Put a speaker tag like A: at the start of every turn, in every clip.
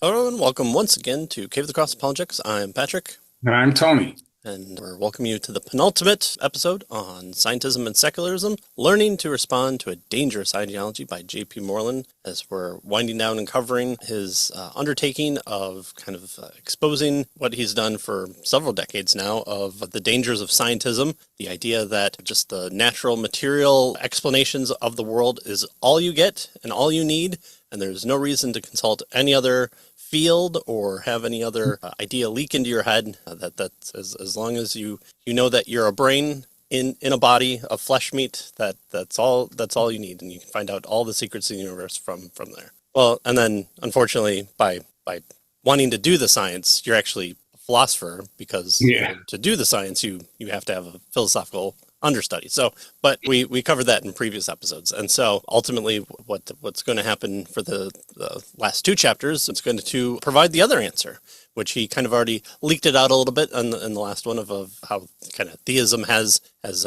A: Hello and welcome once again to Cave of the Cross Apologetics. I'm Patrick,
B: And I'm Tony.
A: and we're welcoming you to the penultimate episode on Scientism and Secularism, Learning to Respond to a Dangerous Ideology by J.P. Moreland, as we're winding down and covering his undertaking of exposing what he's done for several decades now of the dangers of scientism, the idea that just the natural material explanations of the world is all you get and all you need, and there's no reason to consult any other field or have any other idea leak into your head. That's as long as you know that you're a brain in a body of flesh meat, that's all you need, and you can find out all the secrets of the universe from there. Well, and then unfortunately, by wanting to do the science, you're actually a philosopher, because
B: Yeah.
A: to do the science, you have to have a philosophical understudy. So, but we covered that in previous episodes, and so ultimately, what's going to happen for the last two chapters, it's going to provide the other answer, which he kind of already leaked it out a little bit in the last one of how kind of theism has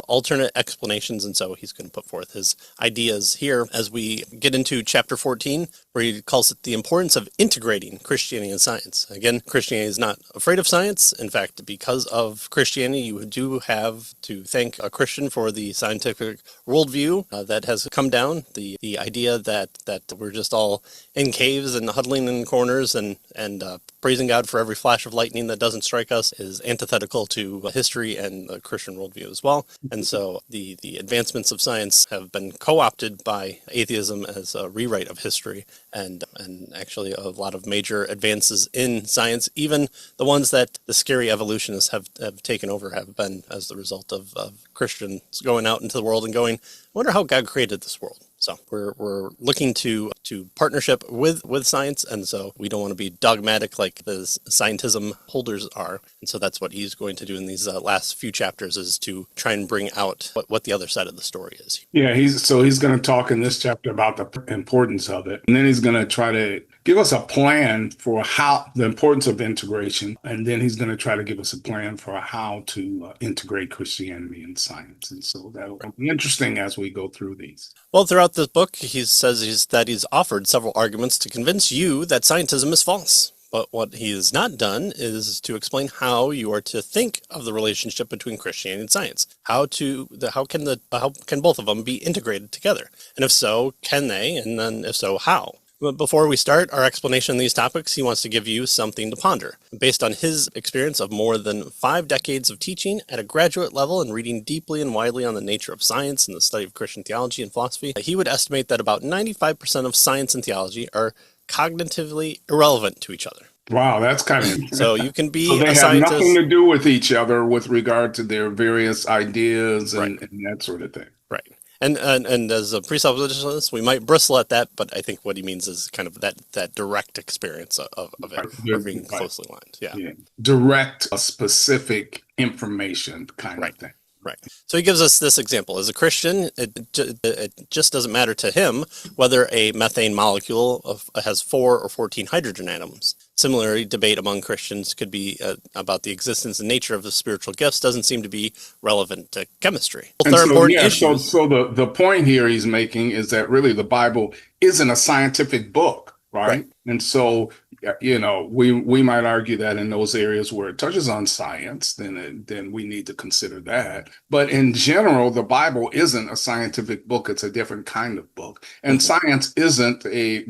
A: alternate explanations, and so he's going to put forth his ideas here as we get into chapter 14, where he calls it the importance of integrating Christianity and science. Again, Christianity is not afraid of science. In fact, because of Christianity, you do have to thank a Christian for the scientific worldview that has come down. The idea that we're just all in caves and huddling in corners and praising God for every flash of lightning that doesn't strike us is antithetical to history and the Christian worldview as well. And so the advancements of science have been co-opted by atheism as a rewrite of history, and actually a lot of major advances in science, even the ones that the scary evolutionists have taken over, have been as the result of Christians going out into the world and going, I wonder how God created this world. So we're looking to partnership with science, and so we don't want to be dogmatic like the scientism holders are. And so that's what he's going to do in these last few chapters, is to try and bring out what the other side of the story is.
B: Yeah, he's going to talk in this chapter about the importance of it. And then he's going to try to give us a plan for how the importance of integration. And then he's going to try to give us a plan for how to integrate Christianity and science. And so that'll be interesting as we go through these.
A: Well, throughout this book, he says he's offered several arguments to convince you that scientism is false. But what he has not done is to explain how you are to think of the relationship between Christianity and science. How can both of them be integrated together? And if so, can they? And then if so, how? But before we start our explanation of these topics, he wants to give you something to ponder. Based on his experience of more than 5 decades of teaching at a graduate level and reading deeply and widely on the nature of science and the study of Christian theology and philosophy, he would estimate that about 95% of science and theology are cognitively irrelevant to each other.
B: Wow, that's kind of
A: So you can
B: so
A: be
B: they
A: a
B: have nothing
A: scientist,
B: to do with each other with regard to their various ideas
A: right?
B: and that sort of thing.
A: Right. And as a presuppositionalist, we might bristle at that, but I think what he means is kind of that direct experience of it, of being
B: Right.
A: closely aligned. Yeah.
B: Yeah. Direct, specific information kind
A: Right.
B: of thing.
A: Right. So he gives us this example. As a Christian, it just doesn't matter to him whether a methane molecule has 4 or 14 hydrogen atoms. Similarly, debate among Christians could be about the existence and nature of the spiritual gifts doesn't seem to be relevant to chemistry. Both
B: And
A: are
B: so,
A: important
B: yeah,
A: issues.
B: so the point here he's making is that really the Bible isn't a scientific book,
A: Right.
B: right? And so, we might argue that in those areas where it touches on science, then we need to consider that. But in general, the Bible isn't a scientific book; it's a different kind of book. And
A: Hmm.
B: science isn't a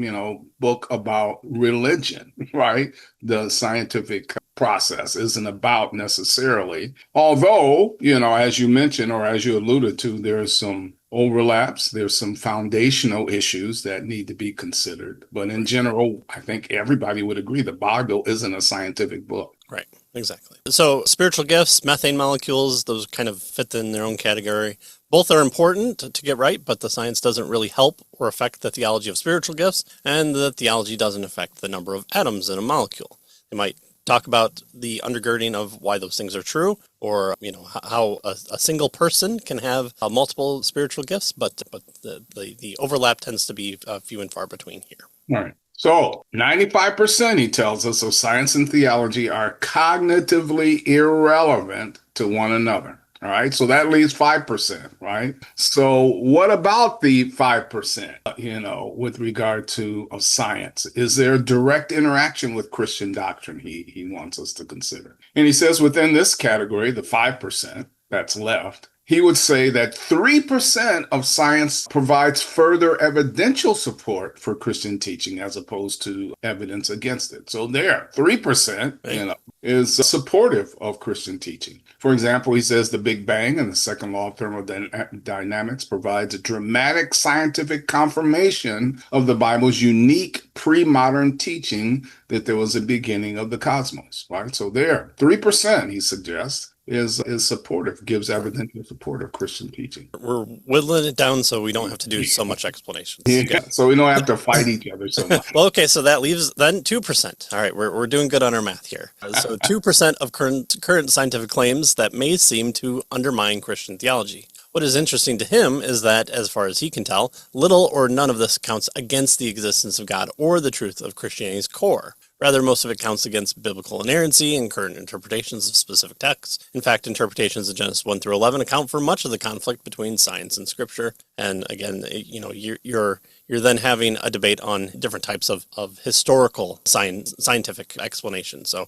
B: book about religion, right? The scientific process isn't about necessarily. Although, as you mentioned or as you alluded to, there's some overlaps, there's some foundational issues that need to be considered. But in general, I think everybody would agree the Bible isn't a scientific book.
A: Right. Exactly. So spiritual gifts, methane molecules, those kind of fit in their own category. Both are important to get right, but the science doesn't really help or affect the theology of spiritual gifts, and the theology doesn't affect the number of atoms in a molecule. They might talk about the undergirding of why those things are true, or how a single person can have multiple spiritual gifts, but the overlap tends to be few and far between here.
B: All right. So 95%, he tells us, of science and theology are cognitively irrelevant to one another. All right. So that leaves 5%, right? So what about the 5%, with regard to science? Is there a direct interaction with Christian doctrine he wants us to consider? And he says within this category, the 5% that's left, he would say that 3% of science provides further evidential support for Christian teaching as opposed to evidence against it. So there, 3%,
A: Right.
B: is supportive of Christian teaching. For example, he says the Big Bang and the second law of thermodynamics provides a dramatic scientific confirmation of the Bible's unique pre-modern teaching that there was a beginning of the cosmos, right? So there, 3%, he suggests, is supportive, gives evidential support of Christian teaching.
A: We're whittling it down so we don't have to do so much explanations.
B: Yeah,
A: Good.
B: so we don't have to fight each other so much.
A: Well, okay, so that leaves then 2%. All right, we're doing good on our math here. So 2% of current scientific claims that may seem to undermine Christian theology. What is interesting to him is that, as far as he can tell, little or none of this counts against the existence of God or the truth of Christianity's core. Rather, most of it counts against biblical inerrancy and current interpretations of specific texts. In fact, interpretations of Genesis 1 through 11 account for much of the conflict between science and scripture. And again, you're then having a debate on different types of historical scientific explanations. So,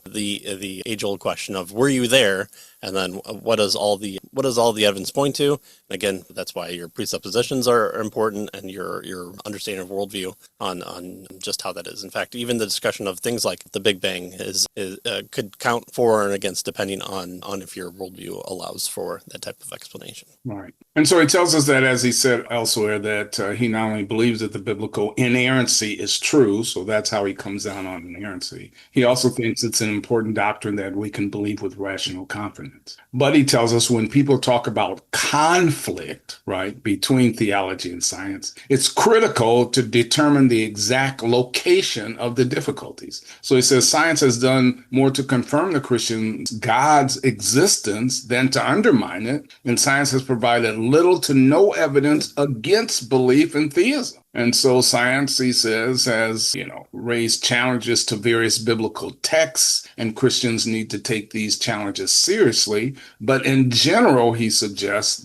A: the age-old question of were you there, and then what does all the evidence point to? And again, that's why your presuppositions are important, and your understanding of worldview on just how that is. In fact, even the discussion of things like the Big Bang could count for and against depending on if your worldview allows for that type of explanation.
B: Right. And so he tells us that, as he said elsewhere, that he not only believes that the biblical inerrancy is true, so that's how he comes down on inerrancy. He also thinks it's an important doctrine that we can believe with rational confidence. But he tells us when people talk about conflict, right, between theology and science, it's critical to determine the exact location of the difficulties. So he says science has done more to confirm the Christian God's existence than to undermine it, and science has provided little to no evidence against belief in theism. And so science, he says, has, raised challenges to various biblical texts, and Christians need to take these challenges seriously. But in general, he suggests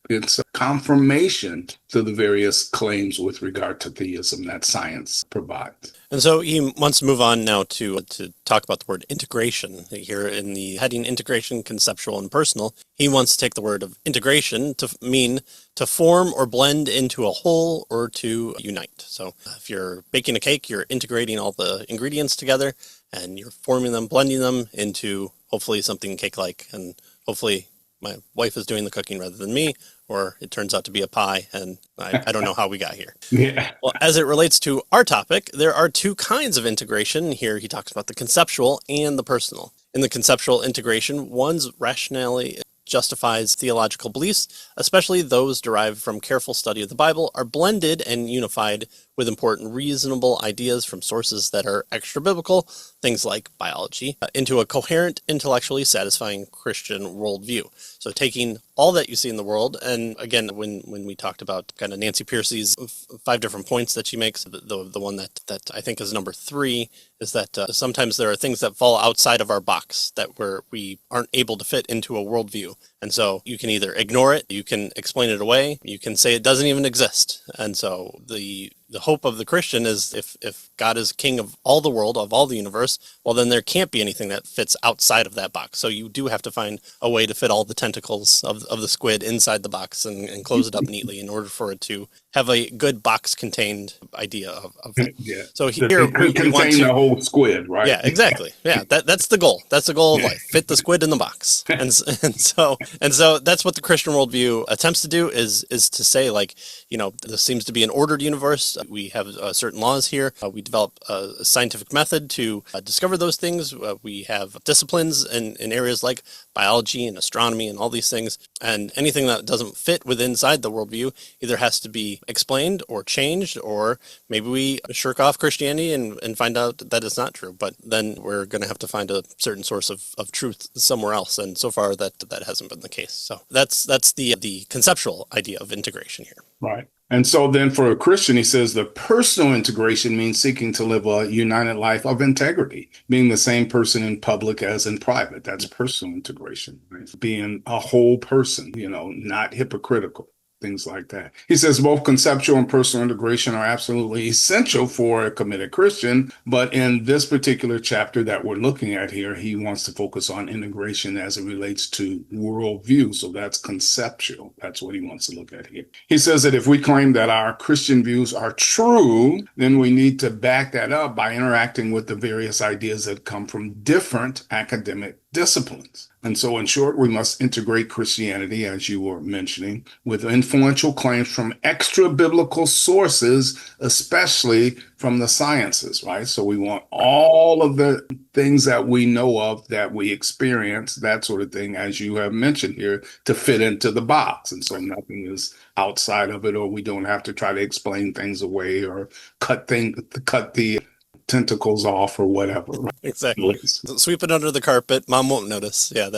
B: it's a confirmation to the various claims with regard to theism that science provides.
A: And so he wants to move on now to talk about the word integration. Here in the heading Integration, Conceptual, and Personal, he wants to take the word of integration to mean to form or blend into a whole or to unite. So if you're baking a cake, you're integrating all the ingredients together and you're forming them, blending them into hopefully something cake-like, and hopefully my wife is doing the cooking rather than me, or it turns out to be a pie, and I don't know how we got here.
B: Yeah.
A: Well, as it relates to our topic, there are two kinds of integration. Here he talks about the conceptual and the personal. In the conceptual integration, one's rationality justifies theological beliefs, especially those derived from careful study of the Bible, are blended and unified with important reasonable ideas from sources that are extra-biblical, things like biology, into a coherent, intellectually satisfying Christian worldview. So taking all that you see in the world, and again, when we talked about kind of Nancy Pearcey's 5 different points that she makes, the one that I think is number 3 is that sometimes there are things that fall outside of our box that we aren't able to fit into a worldview. And so you can either ignore it, you can explain it away, you can say it doesn't even exist. And so the hope of the Christian is if God is king of all the world, of all the universe, well, then there can't be anything that fits outside of that box. So you do have to find a way to fit all the tentacles of the squid inside the box and close it up neatly in order for it to have a good box-contained idea of it.
B: Yeah.
A: So here we
B: contain
A: want to,
B: the whole squid, right?
A: yeah, exactly. Yeah, that's the goal. That's the goal of life. Fit the squid in the box. And so that's what the Christian worldview attempts to do is to say, like, this seems to be an ordered universe. We have certain laws here. We develop a scientific method to discover those things. We have disciplines in areas like biology and astronomy and all these things. And anything that doesn't fit inside the worldview either has to be explained or changed, or maybe we shirk off Christianity and find out that it's not true. But then we're going to have to find a certain source of truth somewhere else. And so far that hasn't been the case. So that's the conceptual idea of integration here.
B: Right. And so then for a Christian, he says the personal integration means seeking to live a united life of integrity, being the same person in public as in private. That's personal integration, right? Being a whole person, not hypocritical. Things like that. He says both conceptual and personal integration are absolutely essential for a committed Christian, but in this particular chapter that we're looking at here, he wants to focus on integration as it relates to worldview. So that's conceptual. That's what he wants to look at here. He says that if we claim that our Christian views are true, then we need to back that up by interacting with the various ideas that come from different academic disciplines. And so, in short, we must integrate Christianity, as you were mentioning, with influential claims from extra biblical sources, especially from the sciences, right? So we want all of the things that we know of, that we experience, that sort of thing, as you have mentioned here, to fit into the box. And so nothing is outside of it, or we don't have to try to explain things away or cut the tentacles off or whatever.
A: Exactly. Sweep it under the carpet. Mom won't notice. Yeah,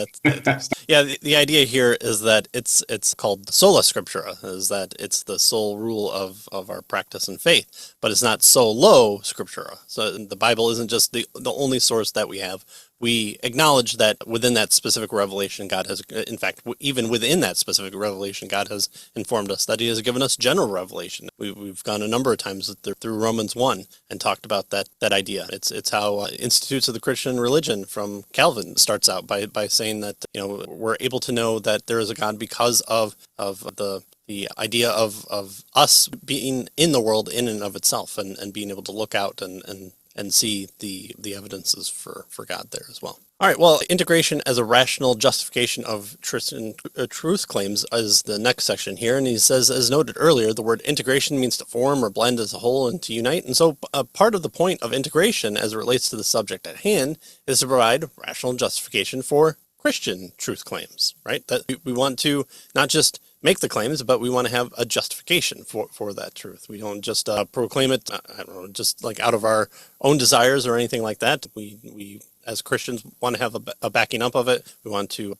A: yeah. The idea here is that it's called sola scriptura, is that it's the sole rule of our practice and faith, but it's not solo scriptura. So the Bible isn't just the only source that we have. We acknowledge that within that specific revelation, God has, in fact, even within that specific revelation, God has informed us that he has given us general revelation. We've gone a number of times through Romans 1 and talked about that idea. It's how Institutes of the Christian Religion from Calvin starts out by saying that, we're able to know that there is a God because of the idea of us being in the world in and of itself, and being able to look out and see the evidences for God there as well. All right, well, integration as a rational justification of truth claims is the next section here. And he says, as noted earlier, the word integration means to form or blend as a whole and to unite. And so part of the point of integration as it relates to the subject at hand is to provide rational justification for Christian truth claims, right? That we want to not just make the claims, but we want to have a justification for that truth. We don't just proclaim it, just like out of our own desires or anything like that. We as Christians want to have a backing up of it. We want to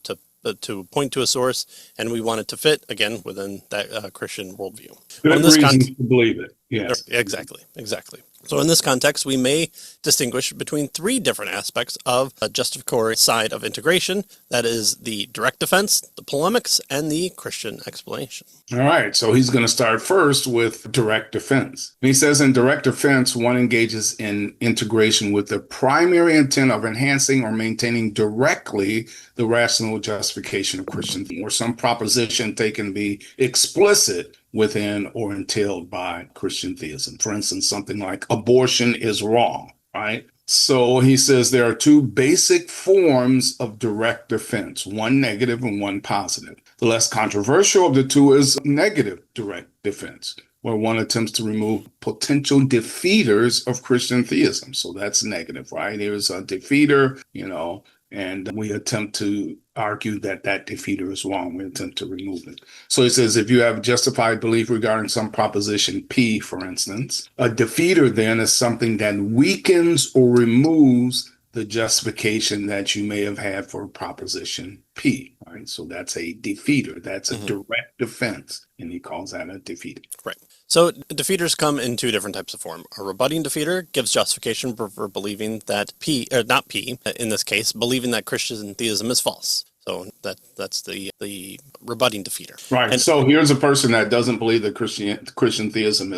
A: point to a source, and we want it to fit, again, within that Christian worldview.
B: Good reasons to believe it. Yes.
A: Exactly. So in this context, we may distinguish between three different aspects of a justificatory side of integration. That is the direct defense, the polemics, and the Christian explanation.
B: All right. So he's going to start first with direct defense. And he says in direct defense, one engages in integration with the primary intent of enhancing or maintaining directly the rational justification of Christian, or some proposition taken to be explicit within or entailed by Christian theism. For instance, something like abortion is wrong, right? So he says there are two basic forms of direct defense, one negative and one positive. The less controversial of the two is negative direct defense, where one attempts to remove potential defeaters of Christian theism. So that's negative, right? Here's a defeater, and we attempt to argue that defeater is wrong. We attempt to remove it. So he says, if you have justified belief regarding some proposition P, for instance, a defeater then is something that weakens or removes the justification that you may have had for proposition P, right? So that's a defeater. That's a direct defense, and he calls that a defeater.
A: Right. So defeaters come in two different types of form. A rebutting defeater gives justification for believing that not P, in this case, believing that Christian theism is false. So that's the rebutting defeater.
B: Right. And so here's a person that doesn't believe that Christian theism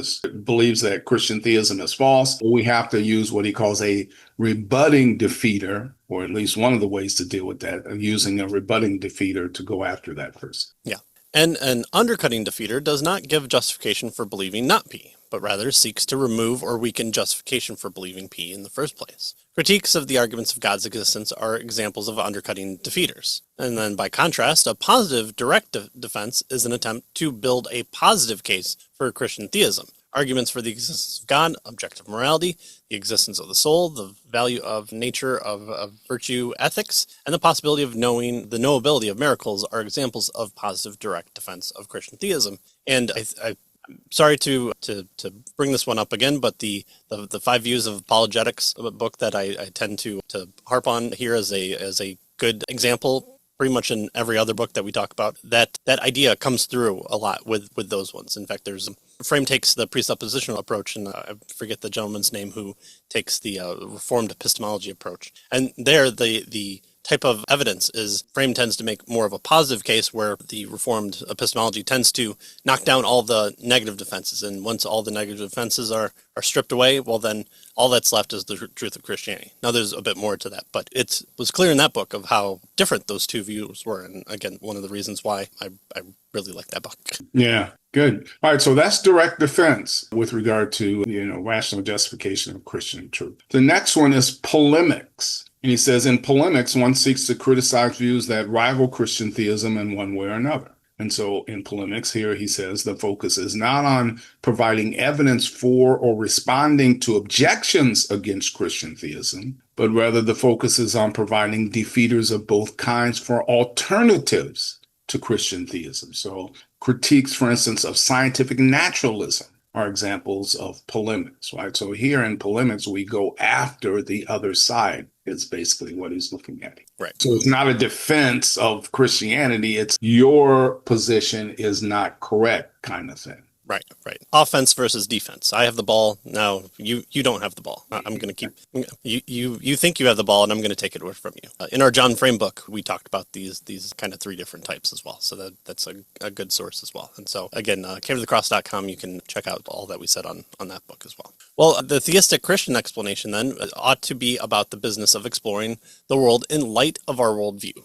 B: believes that Christian theism is false. We have to use what he calls a rebutting defeater, or at least one of the ways to deal with that, using a rebutting defeater to go after that person.
A: Yeah. And an undercutting defeater does not give justification for believing not P, but rather seeks to remove or weaken justification for believing P in the first place. Critiques of the arguments of God's existence are examples of undercutting defeaters. And then by contrast, a positive direct defense is an attempt to build a positive case for Christian theism. Arguments for the existence of God, objective morality, the existence of the soul, the value of nature of virtue ethics, and the possibility of knowing the knowability of miracles are examples of positive direct defense of Christian theism. And I'm sorry to bring this one up again, but the 5 Views of Apologetics book that I tend to harp on here as a good example, pretty much in every other book that we talk about, that idea comes through a lot with those ones. In fact, there's Frame takes the presuppositional approach, and I forget the gentleman's name who takes the reformed epistemology approach. And there, the type of evidence is Frame tends to make more of a positive case, where the reformed epistemology tends to knock down all the negative defenses. And once all the negative defenses are stripped away, well, then all that's left is the truth of Christianity. Now, there's a bit more to that, but it was clear in that book of how different those two views were. And again, one of the reasons why I really like that book.
B: Yeah, good. All right, so that's direct defense with regard to, rational justification of Christian truth. The next one is polemics. And he says, in polemics, one seeks to criticize views that rival Christian theism in one way or another. And so in polemics here, he says the focus is not on providing evidence for or responding to objections against Christian theism, but rather the focus is on providing defeaters of both kinds for alternatives to Christian theism. So critiques, for instance, of scientific naturalism are examples of polemics, right? So here in polemics, we go after the other side, is basically what he's looking at.
A: Right.
B: So it's not a defense of Christianity. It's your position is not correct kind of thing.
A: Right. Offense versus defense. I have the ball. Now you don't have the ball. I'm going to keep you think you have the ball, and I'm going to take it away from you. In our John Frame book, we talked about these kind of three different types as well. So that's a good source as well. And so again, caveofthecross.com, you can check out all that we said on that book as well. Well, the theistic Christian explanation then ought to be about the business of exploring the world in light of our worldview.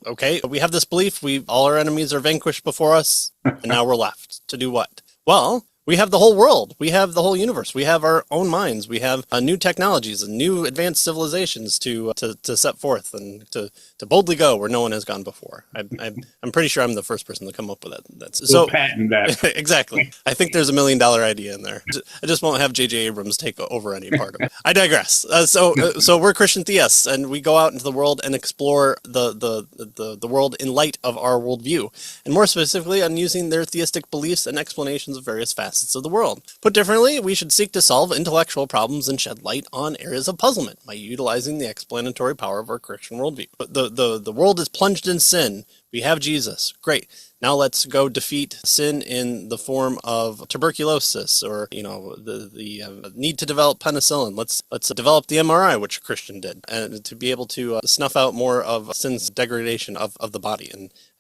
A: Okay, we have this belief, all our enemies are vanquished before us, and now we're left to do what? Well, we have the whole world. We have the whole universe. We have our own minds. We have new technologies and new advanced civilizations to set forth and to boldly go where no one has gone before. I'm pretty sure I'm the first person to come up with that.
B: We'll patent that.
A: Exactly. I think there's $1 million idea in there. I just won't have J.J. Abrams take over any part of it. I digress. So we're Christian theists, and we go out into the world and explore the world in light of our worldview, and more specifically on using their theistic beliefs and explanations of various facets of the world. Put differently, we should seek to solve intellectual problems and shed light on areas of puzzlement by utilizing the explanatory power of our Christian worldview. The world is plunged in sin. We have Jesus. Great. Now let's go defeat sin in the form of tuberculosis, or the need to develop penicillin. Let's develop the MRI, which a Christian did, and to be able to snuff out more of sin's degradation of the body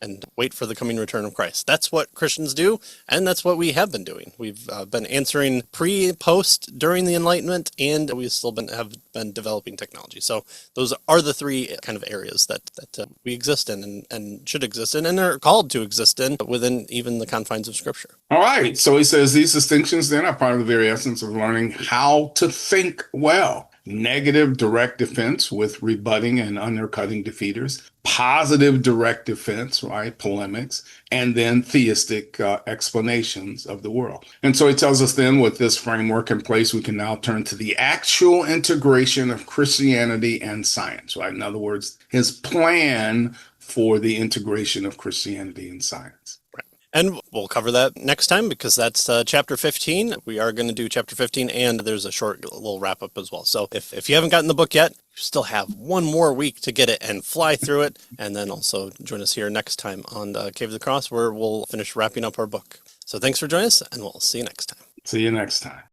A: and wait for the coming return of Christ. That's what Christians do, and that's what we have been doing. We've been answering pre, post, during the Enlightenment, and we still have been developing technology. So those are the three kind of areas that we exist in and should exist in, and are called to exist in within even the confines of Scripture.
B: All right. So he says these distinctions then are part of the very essence of learning how to think well. Negative direct defense with rebutting and undercutting defeaters, positive direct defense, right, polemics, and then theistic explanations of the world. And so he tells us then, with this framework in place, we can now turn to the actual integration of Christianity and science, right? In other words, his plan for the integration of Christianity and science.
A: And we'll cover that next time, because that's chapter 15. We are going to do chapter 15, and there's a short little wrap up as well. So if you haven't gotten the book yet, you still have one more week to get it and fly through it. And then also join us here next time on Cave of the Cross, where we'll finish wrapping up our book. So thanks for joining us, and we'll see you next time.
B: See you next time.